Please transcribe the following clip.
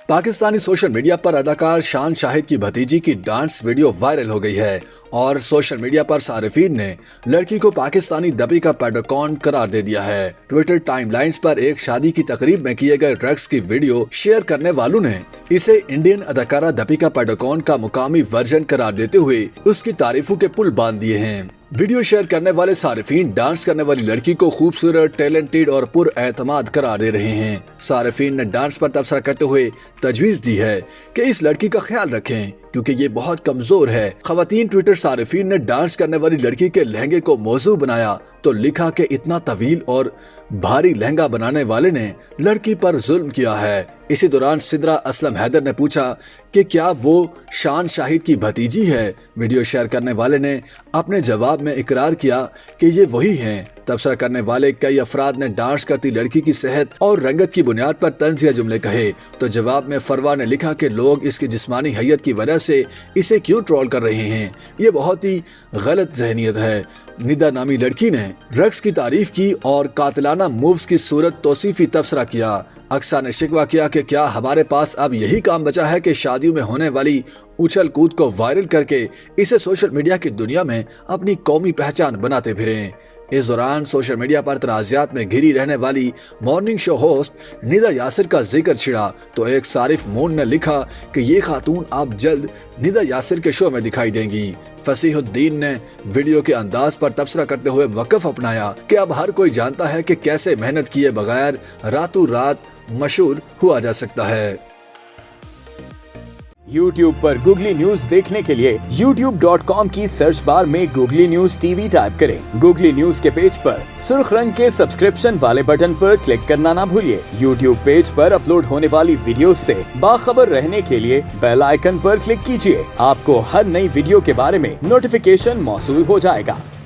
Pakistani social media पर अदाकार शान शाहिद की भतीजी की डांस वीडियो वायरल हो गई है और सोशल मीडिया पर सारिफीन ने लड़की को पाकिस्तानी दीपिका पादुकोण करार दे दिया है। ट्विटर टाइमलाइंस पर एक शादी की तकरीब में किए गए ड्रग्स की वीडियो शेयर करने वालों ने इसे इंडियन अदाकारा दीपिका पादुकोण का मुकामी वर्जन करार देते हुए उसकी तारीफों के पुल बांध दिए हैं। वीडियो शेयर करने वाले सारिफीन डांस करने वाली लड़की को खूबसूरत, टैलेंटेड और पुरएतमाद करार दे रहे हैं। सारिफीन ने डांस पर तबसरा करते हुए तजवीज दी है कि इस लड़की का ख्याल रखें क्योंकि ये बहुत कमजोर है। खवातीन ट्विटर सारिफीन ने डांस करने वाली लड़की के लहंगे को मौजू बनाया तो लिखा कि इतना तवील और भारी लहंगा बनाने वाले ने लड़की पर जुल्म किया है। इसी दौरान सिद्रा असलम हैदर ने पूछा कि क्या वो शान शाहिद की भतीजी है। वीडियो शेयर करने वाले ने अपने जवाब में इकरार किया कि ये वही हैं। तबसरा करने वाले कई अफराद ने डांस करती लड़की की सेहत और रंगत की बुनियाद पर तंजिया जुमले कहे तो जवाब में फरवा ने लिखा कि लोग इसकी जिस्मानी हैयत की वजह से इसे क्यों ट्रोल कर रहे हैं, ये बहुत ही गलत ज़हनियत है। निदा नामी लड़की ने ड्रग्स की तारीफ की और कातिलाना मूव्स की सूरत तौसीफी तबसरा किया। अक्सा ने शिकवा किया कि क्या हमारे पास अब यही काम बचा है कि शादियों में होने वाली उछल कूद को वायरल करके इसे सोशल मीडिया की दुनिया में अपनी कौमी पहचान बनाते फिरें। इस दौरान सोशल मीडिया पर तनाज़ात में घिरी रहने वाली morning show host Nida Yasir का जिक्र छिड़ा तो एक सारिफ मून ने लिखा कि ये खातून आप जल्द निदा यासिर के शो में दिखाई देंगी। फसीहुद्दीन ने वीडियो के अंदाज पर तबसरा करते हुए वक़्फ़ अपनाया कि अब हर कोई जानता है कि कैसे मेहनत किए बगैर रातों रात मशहूर हुआ जा सकता है। YouTube पर गूगली न्यूज देखने के लिए youtube.com की सर्च बार में गूगली न्यूज टीवी टाइप करें। गूगली न्यूज के पेज पर सुर्ख रंग के सब्सक्रिप्शन वाले बटन पर क्लिक करना ना भूलिए। YouTube पेज पर अपलोड होने वाली वीडियोस से बाखबर रहने के लिए बेल आइकन पर क्लिक कीजिए। आपको हर नई वीडियो के बारे में नोटिफिकेशन मौसूल हो जाएगा।